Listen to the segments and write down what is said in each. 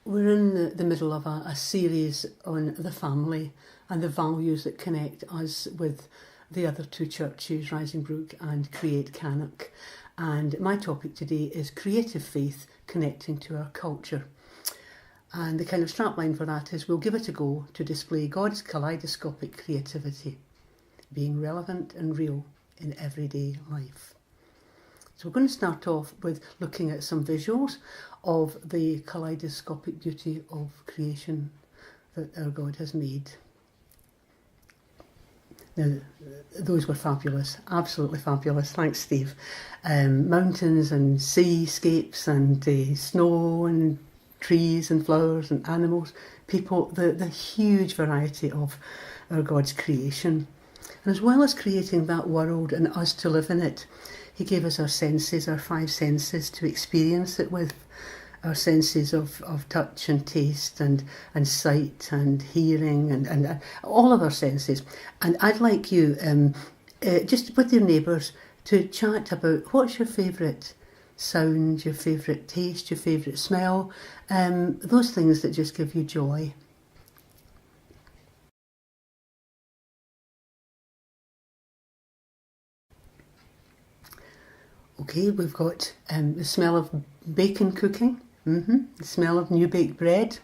We're in the middle of a series on the family and the values that connect us with the other two churches, Rising Brook and Create Cannock. And my topic today is creative faith connecting to our culture. And the kind of strapline for that is we'll give it a go to display God's kaleidoscopic creativity, being relevant and real in everyday life. So we're going to start off with looking at some visuals of the kaleidoscopic beauty of creation that our God has made. Now, those were fabulous, absolutely fabulous. Thanks, Steve. Mountains and seascapes and snow and trees and flowers and animals, people, the huge variety of our God's creation. And as well as creating that world and us to live in it, He gave us our senses, our five senses to experience it with. Our senses of touch and taste and sight and hearing and all of our senses. And I'd like you, just with your neighbours, to chat about what's your favourite sound, your favourite taste, your favourite smell, those things that just give you joy. Okay, we've got the smell of bacon cooking, the smell of new baked bread,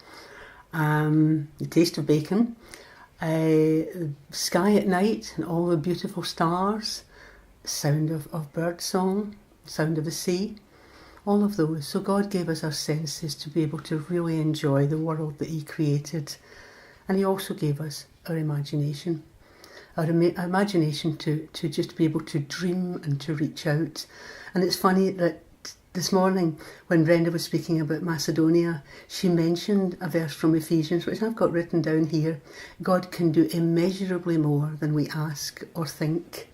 the taste of bacon, the sky at night and all the beautiful stars, the sound of bird song, the sound of the sea, all of those. So God gave us our senses to be able to really enjoy the world that He created. And He also gave us our imagination. Our imagination to just be able to dream and to reach out. And it's funny that this morning when Brenda was speaking about Macedonia, she mentioned a verse from Ephesians, which I've got written down here. God can do immeasurably more than we ask or think.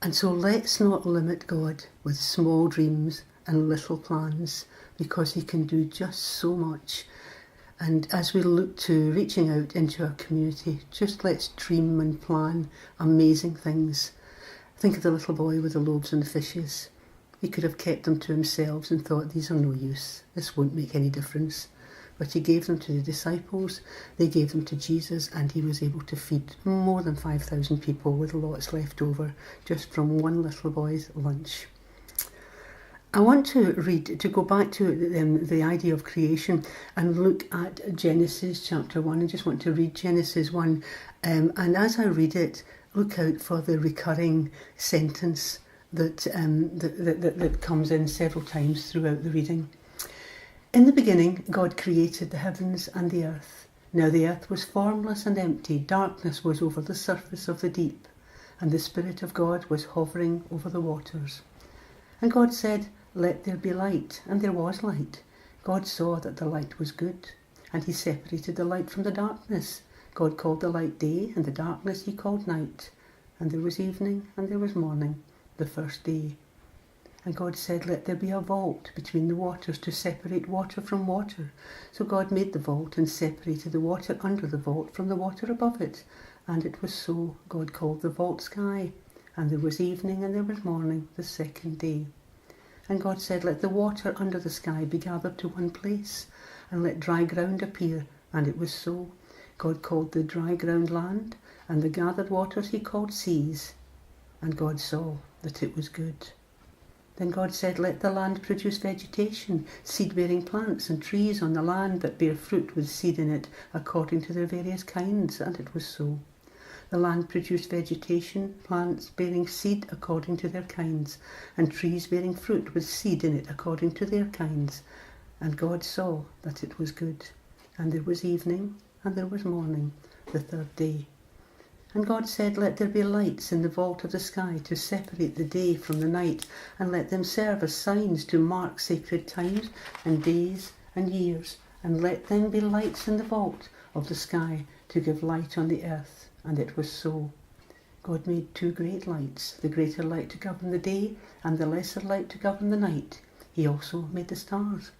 And so let's not limit God with small dreams and little plans, because He can do just so much. And as we look to reaching out into our community, just let's dream and plan amazing things. Think of the little boy with the loaves and the fishes. He could have kept them to himself and thought, these are no use, this won't make any difference. But He gave them to the disciples, they gave them to Jesus, and He was able to feed more than 5,000 people with lots left over just from one little boy's lunch. I want to go back to the idea of creation and look at Genesis chapter 1. I just want to read Genesis 1. And as I read it, look out for the recurring sentence that comes in several times throughout the reading. In the beginning, God created the heavens and the earth. Now the earth was formless and empty. Darkness was over the surface of the deep, and the Spirit of God was hovering over the waters. And God said, let there be light, and there was light. God saw that the light was good, and He separated the light from the darkness. God called the light day, and the darkness He called night. And there was evening, and there was morning, the first day. And God said, let there be a vault between the waters to separate water from water. So God made the vault and separated the water under the vault from the water above it. And it was so. God called the vault sky. And there was evening, and there was morning, the second day. And God said, let the water under the sky be gathered to one place, and let dry ground appear. And it was so. God called the dry ground land, and the gathered waters He called seas. And God saw that it was good. Then God said, let the land produce vegetation, seed-bearing plants and trees on the land that bear fruit with seed in it, according to their various kinds. And it was so. The land produced vegetation, plants bearing seed according to their kinds, and trees bearing fruit with seed in it according to their kinds. And God saw that it was good. And there was evening, and there was morning, the third day. And God said, let there be lights in the vault of the sky to separate the day from the night, and let them serve as signs to mark sacred times and days and years. And let them be lights in the vault of the sky to give light on the earth. And it was so. God made two great lights, the greater light to govern the day, and the lesser light to govern the night. He also made the stars.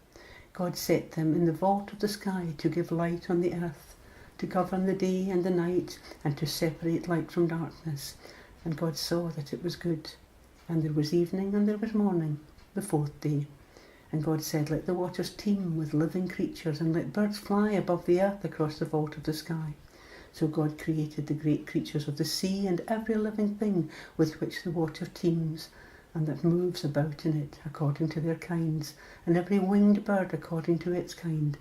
God set them in the vault of the sky to give light on the earth, to govern the day and the night, and to separate light from darkness. And God saw that it was good. And there was evening, and there was morning, the fourth day. And God said, let the waters teem with living creatures, and let birds fly above the earth across the vault of the sky. So God created the great creatures of the sea and every living thing with which the water teems, and that moves about in it according to their kinds, and every winged bird according to its kind.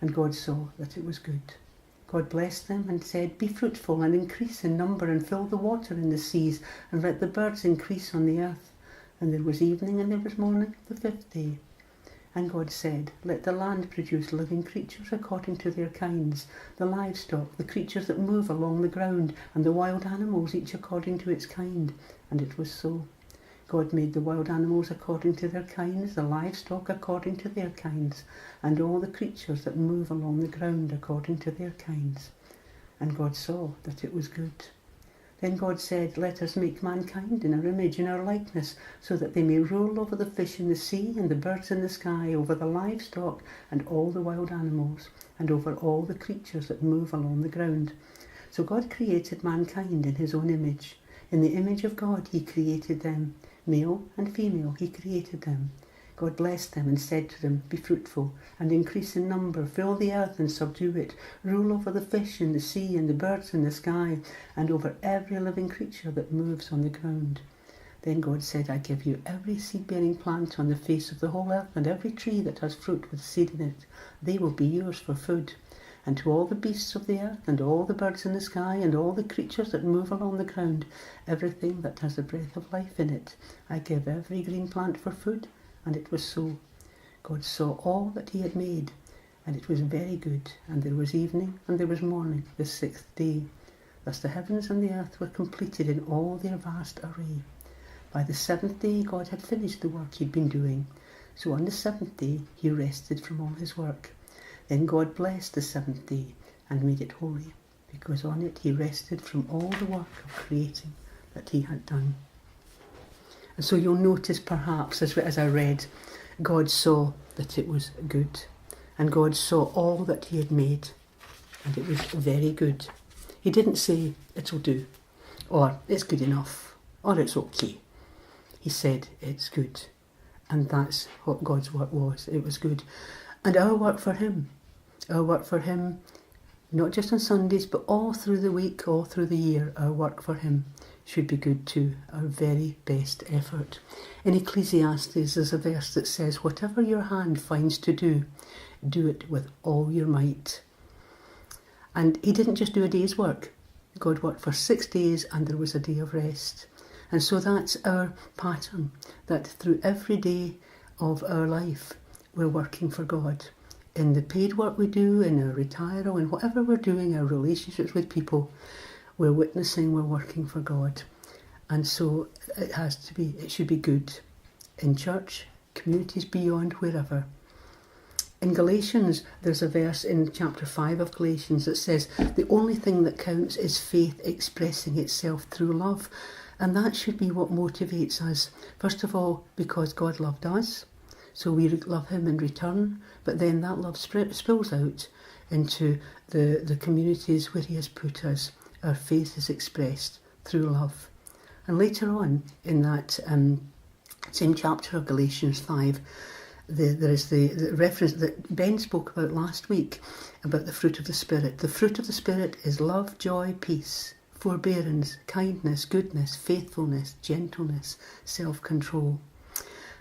And God saw that it was good. God blessed them and said, be fruitful and increase in number, and fill the water in the seas, and let the birds increase on the earth. And there was evening and there was morning, the fifth day. And God said, let the land produce living creatures according to their kinds, the livestock, the creatures that move along the ground, and the wild animals, each according to its kind. And it was so. God made the wild animals according to their kinds, the livestock according to their kinds, and all the creatures that move along the ground according to their kinds. And God saw that it was good. Then God said, let us make mankind in our image, in our likeness, so that they may rule over the fish in the sea and the birds in the sky, over the livestock and all the wild animals, and over all the creatures that move along the ground. So God created mankind in his own image. In the image of God he created them. Male and female he created them. God blessed them and said to them, be fruitful and increase in number, fill the earth and subdue it, rule over the fish in the sea and the birds in the sky, and over every living creature that moves on the ground. Then God said, I give you every seed-bearing plant on the face of the whole earth, and every tree that has fruit with seed in it. They will be yours for food. And to all the beasts of the earth, and all the birds in the sky, and all the creatures that move along the ground, everything that has the breath of life in it, I give every green plant for food. And it was so. God saw all that he had made, and it was very good. And there was evening and there was morning, the sixth day. Thus the heavens and the earth were completed in all their vast array. By the seventh day God had finished the work he'd been doing. So on the seventh day he rested from all his work. Then God blessed the seventh day and made it holy, because on it he rested from all the work of creating that he had done. And so you'll notice perhaps as I read, God saw that it was good, and God saw all that he had made, and it was very good. He didn't say it'll do, or it's good enough, or it's okay. He said it's good, and that's what God's work was. It was good. And our work for him, not just on Sundays, but all through the week, all through the year, our work for him should be good too, our very best effort. In Ecclesiastes there's a verse that says, whatever your hand finds to do, do it with all your might. And he didn't just do a day's work. God worked for 6 days and there was a day of rest. And so that's our pattern, that through every day of our life we're working for God. In the paid work we do, in our retire, in whatever we're doing, our relationships with people, we're witnessing, we're working for God. And so it should be good in church, communities beyond, wherever. In Galatians, there's a verse in chapter 5 of Galatians that says, the only thing that counts is faith expressing itself through love. And that should be what motivates us. First of all, because God loved us, so we love him in return, but then that love spills out into the communities where he has put us. Our faith is expressed through love. And later on in that same chapter of Galatians 5, there is the reference that Ben spoke about last week about the fruit of the Spirit. The fruit of the Spirit is love, joy, peace, forbearance, kindness, goodness, faithfulness, gentleness, self-control.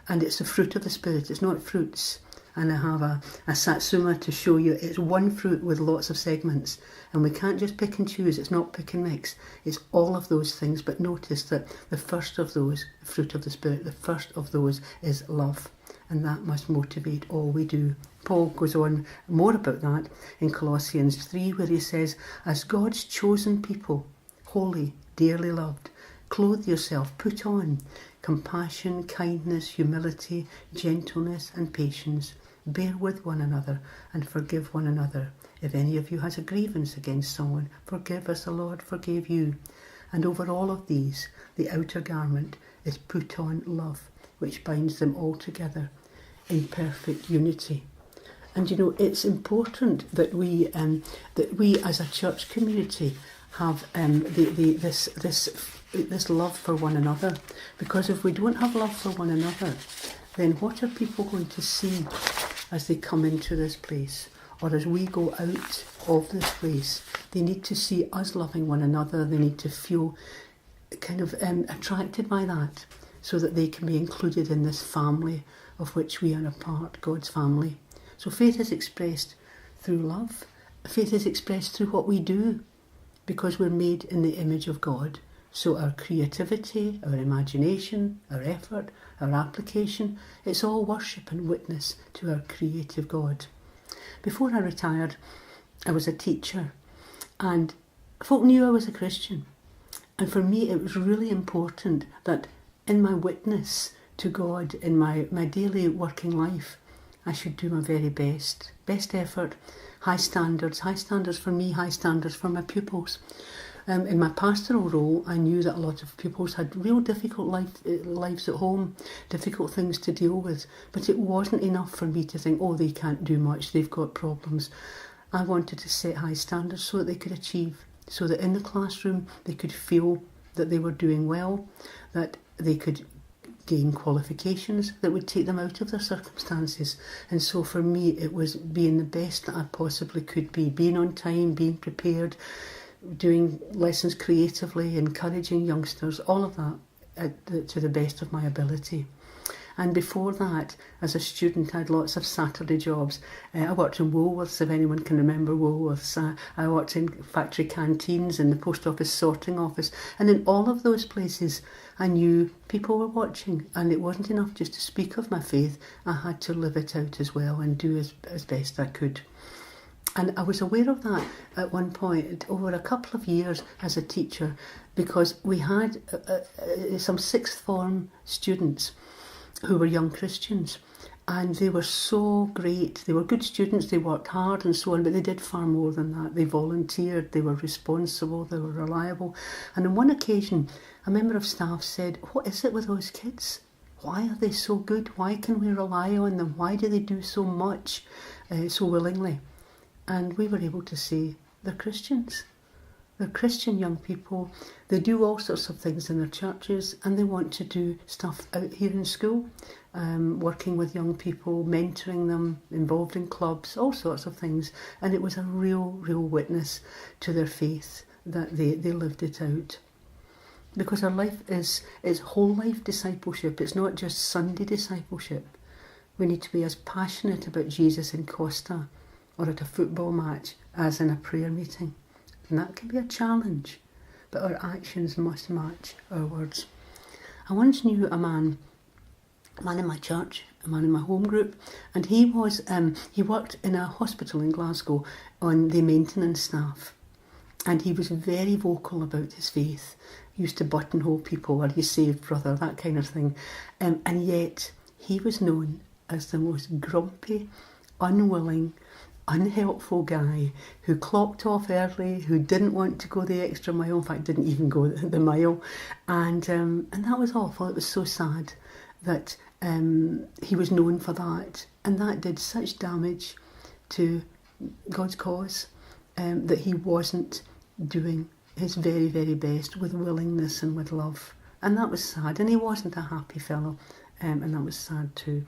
And it's the fruit of the Spirit, it's not fruits. And I have a satsuma to show you. It's one fruit with lots of segments. And we can't just pick and choose. It's not pick and mix. It's all of those things. But notice that the first of those, the fruit of the Spirit, the first of those is love. And that must motivate all we do. Paul goes on more about that in Colossians 3, where he says, as God's chosen people, holy, dearly loved, clothe yourself, put on compassion, kindness, humility, gentleness and patience. Bear with one another and forgive one another. If any of you has a grievance against someone, forgive as the Lord forgave you. And over all of these, the outer garment is put on love, which binds them all together in perfect unity. And you know, it's important that we as a church community have this love for one another, because if we don't have love for one another, then what are people going to see as they come into this place? Or as we go out of this place? They need to see us loving one another. They need to feel kind of attracted by that, so that they can be included in this family of which we are a part, God's family. So faith is expressed through love. Faith is expressed through what we do, because we're made in the image of God. So our creativity, our imagination, our effort, our application, it's all worship and witness to our creative God. Before I retired, I was a teacher, and folk knew I was a Christian. And for me, it was really important that in my witness to God, in my daily working life, I should do my very best. Best effort, high standards for me, high standards for my pupils. In my pastoral role, I knew that a lot of pupils had real difficult lives at home, difficult things to deal with, but it wasn't enough for me to think, oh, they can't do much, they've got problems. I wanted to set high standards so that they could achieve, so that in the classroom they could feel that they were doing well, that they could gain qualifications that would take them out of their circumstances. And so for me, it was being the best that I possibly could be, being on time, being prepared, doing lessons creatively, encouraging youngsters, all of that to the best of my ability. And before that, as a student, I had lots of Saturday jobs. I worked in Woolworths, if anyone can remember Woolworths. I worked in factory canteens, in the post office sorting office. And in all of those places, I knew people were watching. And it wasn't enough just to speak of my faith. I had to live it out as well and do as best I could. And I was aware of that at one point, over a couple of years as a teacher, because we had some sixth form students who were young Christians, and they were so great. They were good students, they worked hard and so on, but they did far more than that. They volunteered, they were responsible, they were reliable. And on one occasion, a member of staff said, "What is it with those kids? Why are they so good? Why can we rely on them? Why do they do so much so willingly?" And we were able to say, they're Christians. They're Christian young people. They do all sorts of things in their churches, and they want to do stuff out here in school, working with young people, mentoring them, involved in clubs, all sorts of things. And it was a real witness to their faith that they lived it out. Because our life is whole life discipleship. It's not just Sunday discipleship. We need to be as passionate about Jesus in Costa or at a football match as in a prayer meeting. And that can be a challenge, but our actions must match our words. I once knew a man in my church, a man in my home group, and he worked in a hospital in Glasgow on the maintenance staff. And he was very vocal about his faith. He used to buttonhole people, "Are you saved, brother?" that kind of thing. And yet he was known as the most grumpy, unwilling, unhelpful guy who clocked off early, who didn't want to go the extra mile, in fact didn't even go the mile, and that was awful. It was so sad that he was known for that, and that did such damage to God's cause that he wasn't doing his very, very best with willingness and with love, and that was sad. And he wasn't a happy fellow, and that was sad too.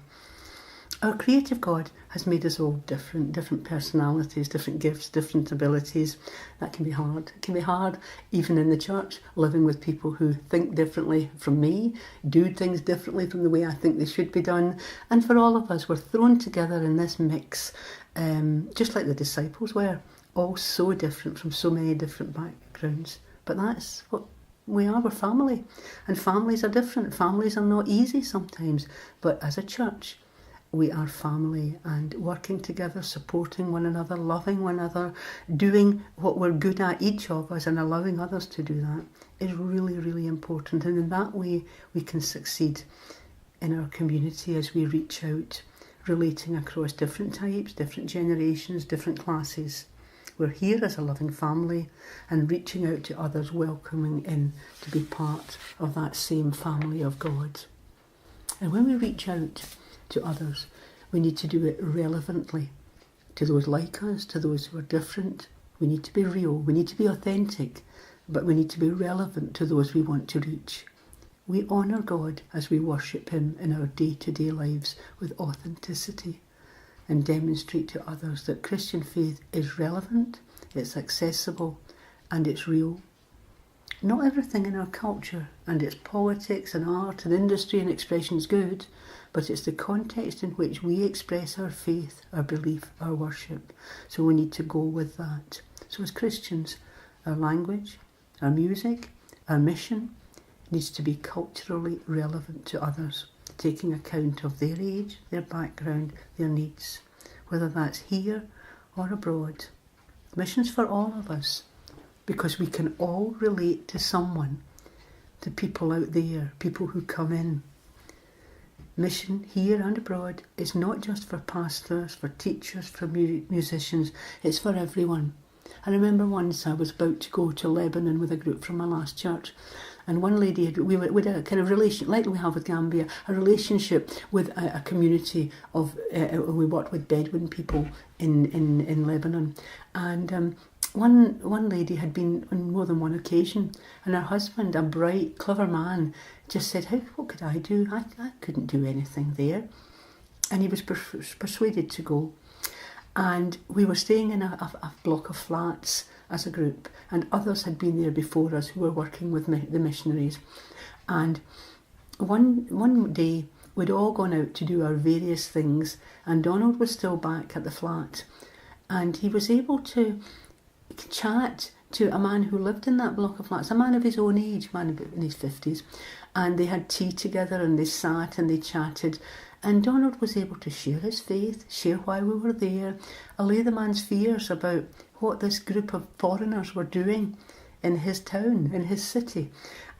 Our creative God has made us all different personalities, different gifts, different abilities. That can be hard. It can be hard even in the church, living with people who think differently from me, do things differently from the way I think they should be done. And for all of us, we're thrown together in this mix, just like the disciples were, all so different from so many different backgrounds. But that's what we are. We're family. And families are different. Families are not easy sometimes. But as a church, we are family, and working together, supporting one another, loving one another, doing what we're good at, each of us, and allowing others to do that is really important. And in that way, we can succeed in our community as we reach out, relating across different types, different generations, different classes. We're here as a loving family and reaching out to others, welcoming in to be part of that same family of God. And when we reach out to others, we need to do it relevantly to those like us, to those who are different. We need to be real, we need to be authentic, but we need to be relevant to those we want to reach. we honour God as we worship him in our day-to-day lives with authenticity and demonstrate to others that Christian faith is relevant, it's accessible, and it's real. Not everything in our culture and its politics and art and industry and expression is good, but it's the context in which we express our faith, our belief, our worship. So we need to go with that. So as Christians, our language, our music, our mission needs to be culturally relevant to others, taking account of their age, their background, their needs, whether that's here or abroad. Mission's for all of us, because we can all relate to someone, to people out there, people who come in. Mission here and abroad is not just for pastors, for teachers, for musicians, it's for everyone. I remember once I was about to go to Lebanon with a group from my last church, and one lady, we had a kind of relation, like we have with Gambia, a relationship with a community of, we worked with Bedouin people in Lebanon, and one lady had been on more than one occasion, and her husband, a bright, clever man, just said, what could I do? I couldn't do anything there. And he was persuaded to go. And we were staying in a block of flats as a group, and others had been there before us who were working with the missionaries. And one day, we'd all gone out to do our various things, and Donald was still back at the flat. And he was able to chat to a man who lived in that block of flats, a man of his own age, man in his 50s, and they had tea together and they sat and they chatted, and Donald was able to share his faith, share why we were there, allay the man's fears about what this group of foreigners were doing in his town, in his city.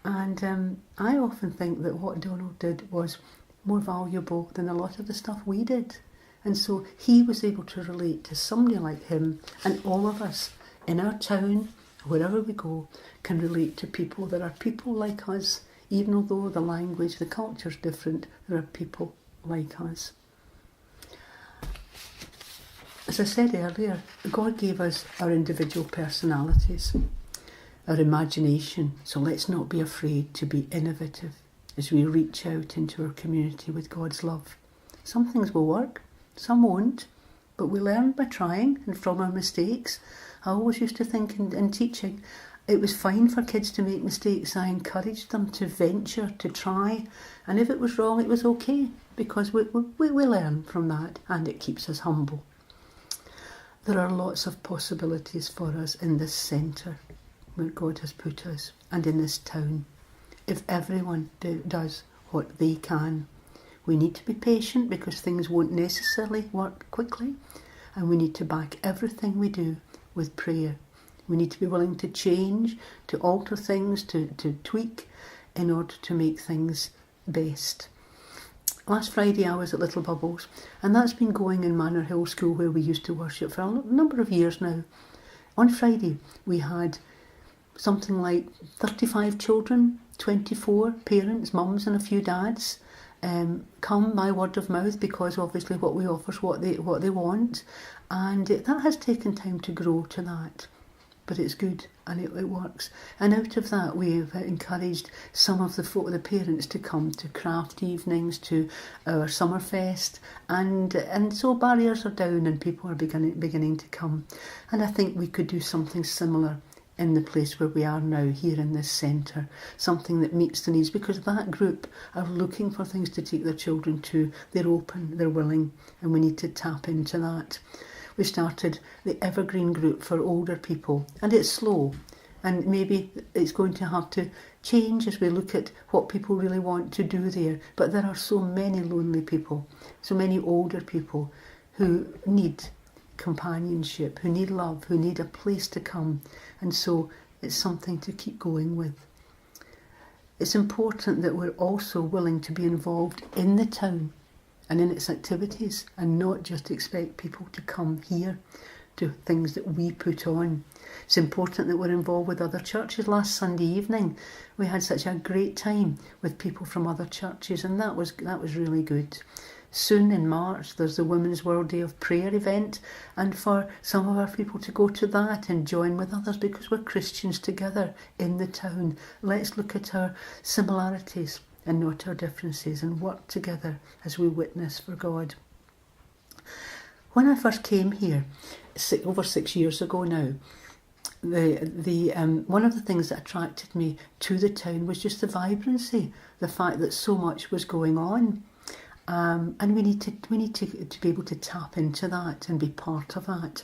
And I often think that what Donald did was more valuable than a lot of the stuff we did. And so he was able to relate to somebody like him, and all of us in our town, wherever we go, can relate to people. There are people like us, even although the language, the culture is different, there are people like us. As I said earlier, God gave us our individual personalities, our imagination, so let's not be afraid to be innovative as we reach out into our community with God's love. Some things will work, some won't, but we learn by trying and from our mistakes. I always used to think in teaching, it was fine for kids to make mistakes. I encouraged them to venture, to try, and if it was wrong, it was okay, because we learn from that, and it keeps us humble. There are lots of possibilities for us in this centre where God has put us, and in this town, if everyone does what they can. We need to be patient because things won't necessarily work quickly, and we need to back everything we do with prayer. We need to be willing to change, to alter things, to tweak in order to make things best. Last Friday I was at Little Bubbles, and that's been going in Manor Hill School where we used to worship for a number of years now. On Friday we had something like 35 children, 24 parents, mums and a few dads come by word of mouth, because obviously what we offer is what they want, and that has taken time to grow to that. But it's good and it works. And out of that, we've encouraged some of the parents to come to craft evenings, to our Summerfest, and so barriers are down and people are beginning to come. And I think we could do something similar in the place where we are now, here in this centre, something that meets the needs, because that group are looking for things to take their children to. They're open, they're willing, and we need to tap into that. We started the Evergreen group for older people, and it's slow, and maybe it's going to have to change as we look at what people really want to do there. But there are so many lonely people, so many older people who need companionship, who need love, who need a place to come, and so it's something to keep going with. It's important that we're also willing to be involved in the town and in its activities, and not just expect people to come here to things that we put on. It's important that we're involved with other churches. Last Sunday evening we had such a great time with people from other churches, and that was really good. Soon in March, there's the Women's World Day of Prayer event, and for some of our people to go to that and join with others because we're Christians together in the town. Let's look at our similarities and not our differences and work together as we witness for God. When I first came here, over 6 years ago now, one of the things that attracted me to the town was just the vibrancy, the fact that so much was going on. And we need to be able to tap into that and be part of that.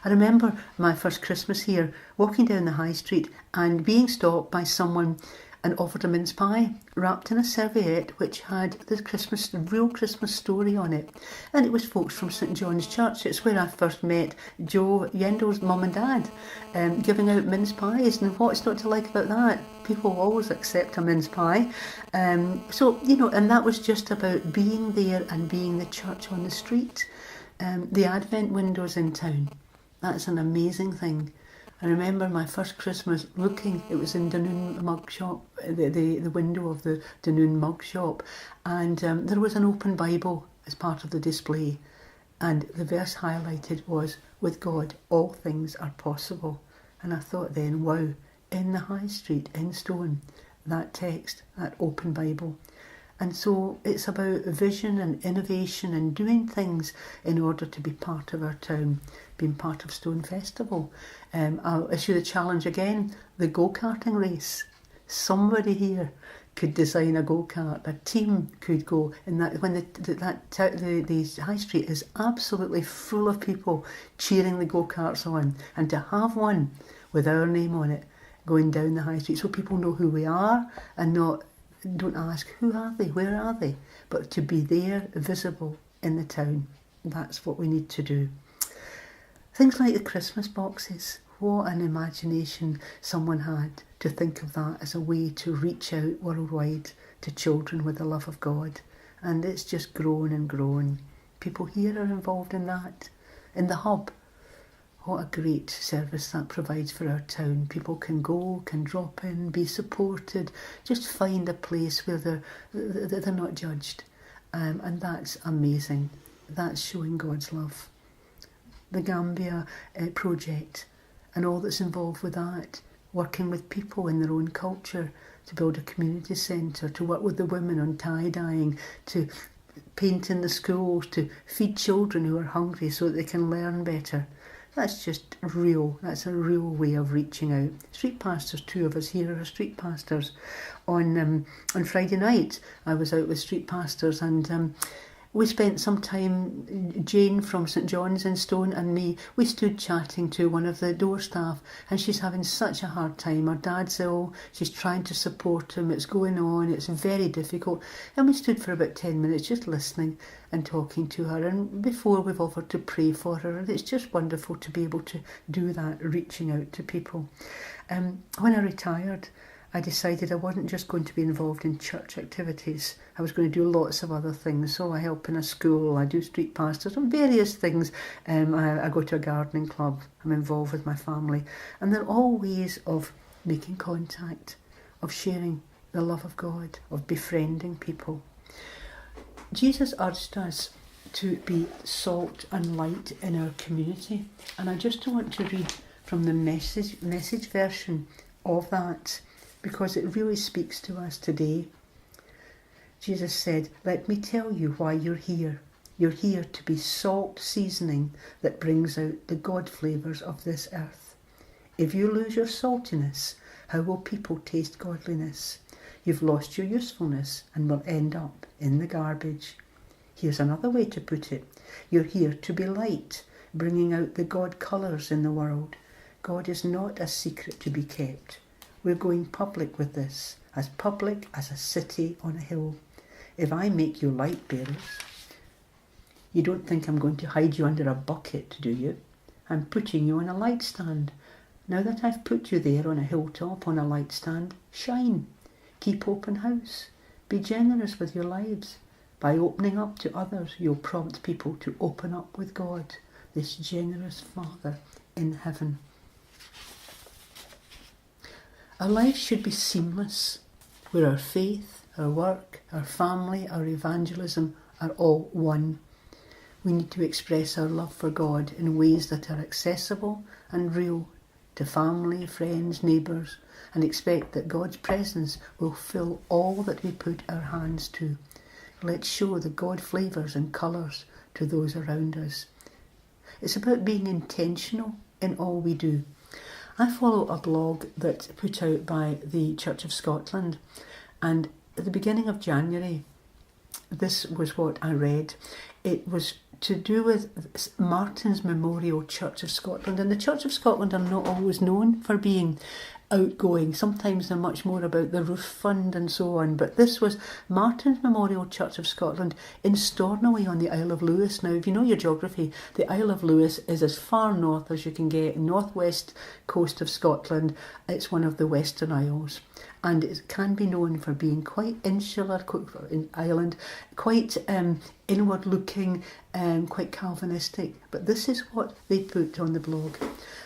I remember my first Christmas here, walking down the high street and being stopped by someone and offered a mince pie wrapped in a serviette which had the real Christmas story on it. And it was folks from St John's Church. It's where I first met Joe Yendel's mum and dad, giving out mince pies. And what's not to like about that? People always accept a mince pie. And that was just about being there and being the church on the street. The Advent windows in town. That's an amazing thing. I remember my first Christmas looking, it was in Dunoon mug shop, the window of the Dunoon mug shop, and there was an open Bible as part of the display, and the verse highlighted was, "With God all things are possible." And I thought then, wow, in the high street, in Stone, that text, that open Bible. And so it's about vision and innovation and doing things in order to be part of our town, being part of Stone Festival. I'll issue the challenge again, the go-karting race. Somebody here could design a go-kart, a team could go, and that when the high street is absolutely full of people cheering the go-karts on, and to have one with our name on it going down the high street so people know who we are and don't ask, who are they, where are they? But to be there, visible in the town. That's what we need to do. Things like the Christmas boxes. What an imagination someone had to think of that as a way to reach out worldwide to children with the love of God. And it's just grown and grown. People here are involved in that. In the hub, what a great service that provides for our town. People can go, can drop in, be supported, just find a place where they're not judged. And that's amazing. That's showing God's love. The Gambia project and all that's involved with that, working with people in their own culture to build a community centre, to work with the women on tie-dyeing, to paint in the schools, to feed children who are hungry so that they can learn better. That's just real. That's a real way of reaching out. Street pastors, 2 of us here are street pastors. On Friday night, I was out with street pastors and we spent some time, Jane from St John's in Stone and me, we stood chatting to one of the door staff and she's having such a hard time. Her dad's ill, she's trying to support him, it's going on, it's very difficult. And we stood for about 10 minutes just listening and talking to her, and before we've offered to pray for her, and it's just wonderful to be able to do that, reaching out to people. When I retired, I decided I wasn't just going to be involved in church activities. I was going to do lots of other things. So I help in a school, I do street pastors and various things. I go to a gardening club, I'm involved with my family. And they're all ways of making contact, of sharing the love of God, of befriending people. Jesus urged us to be salt and light in our community. And I just want to read from the message version of that, because it really speaks to us today. Jesus said, "Let me tell you why you're here. You're here to be salt seasoning that brings out the God flavours of this earth. If you lose your saltiness, how will people taste godliness? You've lost your usefulness and will end up in the garbage. Here's another way to put it. You're here to be light, bringing out the God colours in the world. God is not a secret to be kept. We're going public with this, as public as a city on a hill. If I make you light bearers, you don't think I'm going to hide you under a bucket, do you? I'm putting you on a light stand. Now that I've put you there on a hilltop on a light stand, shine. Keep open house. Be generous with your lives. By opening up to others, you'll prompt people to open up with God, this generous Father in heaven." Our lives should be seamless, where our faith, our work, our family, our evangelism are all one. We need to express our love for God in ways that are accessible and real to family, friends, neighbours, and expect that God's presence will fill all that we put our hands to. Let's show the God flavours and colours to those around us. It's about being intentional in all we do. I follow a blog that's put out by the Church of Scotland, and at the beginning of January, this was what I read. It was to do with Martin's Memorial Church of Scotland. And the Church of Scotland are not always known for being outgoing. Sometimes they're much more about the roof fund and so on. But this was Martin's Memorial Church of Scotland in Stornoway on the Isle of Lewis. Now, if you know your geography, the Isle of Lewis is as far north as you can get, northwest coast of Scotland. It's one of the Western Isles. And it can be known for being quite insular, island, quite inward-looking, quite Calvinistic. But this is what they put on the blog.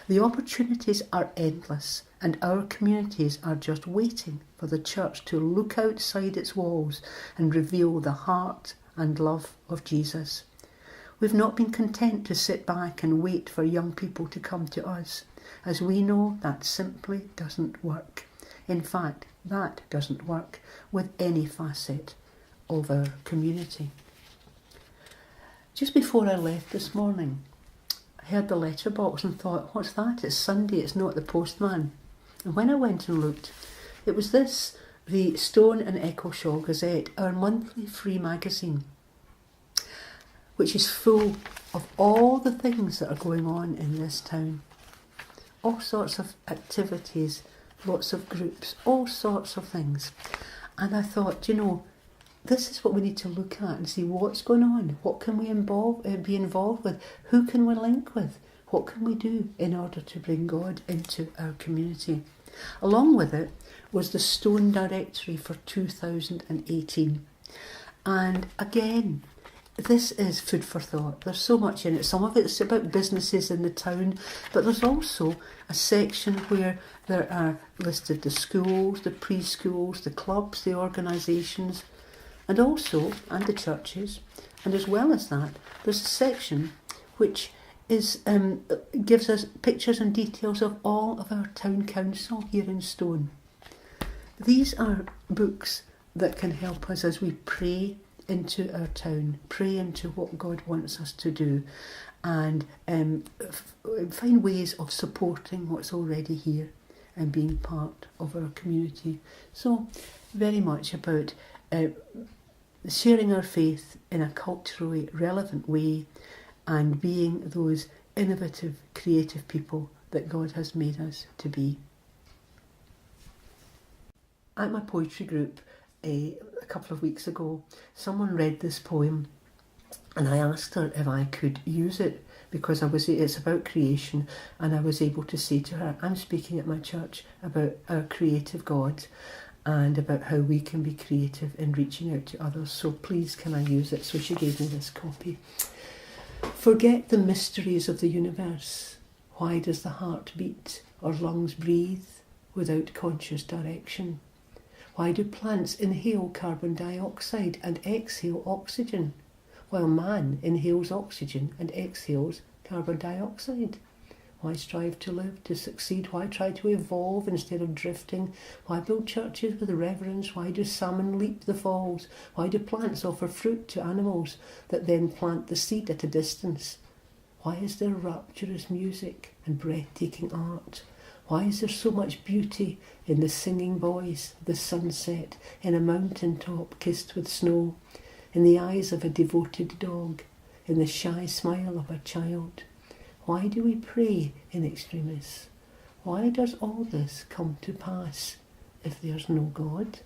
The opportunities are endless, and our communities are just waiting for the church to look outside its walls and reveal the heart and love of Jesus. We've not been content to sit back and wait for young people to come to us, as we know that simply doesn't work. In fact, that doesn't work with any facet of our community. Just before I left this morning, I heard the letterbox and thought, what's that? It's Sunday, it's not the postman. And when I went and looked, it was this, the Stone and Eccleshaw Gazette, our monthly free magazine, which is full of all the things that are going on in this town. All sorts of activities, lots of groups, all sorts of things. And I thought, this is what we need to look at and see what's going on. What can we be involved with? Who can we link with? What can we do in order to bring God into our community? Along with it was the Stone Directory for 2018. And again, this is food for thought. There's so much in it. Some of it's about businesses in the town, but there's also a section where there are listed the schools, the preschools, the clubs, the organisations, and the churches. And as well as that, there's a section which gives us pictures and details of all of our town council here in Stone. These are books that can help us as we pray into our town, pray into what God wants us to do, and find ways of supporting what's already here and being part of our community. So very much about sharing our faith in a culturally relevant way and being those innovative, creative people that God has made us to be. At my poetry group a couple of weeks ago, someone read this poem and I asked her if I could use it because it's about creation, and I was able to say to her, I'm speaking at my church about our creative God and about how we can be creative in reaching out to others, so please can I use it? So she gave me this copy. Forget the mysteries of the universe. Why does the heart beat or lungs breathe without conscious direction? Why do plants inhale carbon dioxide and exhale oxygen, while man inhales oxygen and exhales carbon dioxide? Why strive to live, to succeed? Why try to evolve instead of drifting? Why build churches with reverence? Why do salmon leap the falls? Why do plants offer fruit to animals that then plant the seed at a distance? Why is there rapturous music and breathtaking art? Why is there so much beauty in the singing voice, the sunset, in a mountain top kissed with snow, in the eyes of a devoted dog, in the shy smile of a child? Why do we pray in extremis? Why does all this come to pass if there's no God?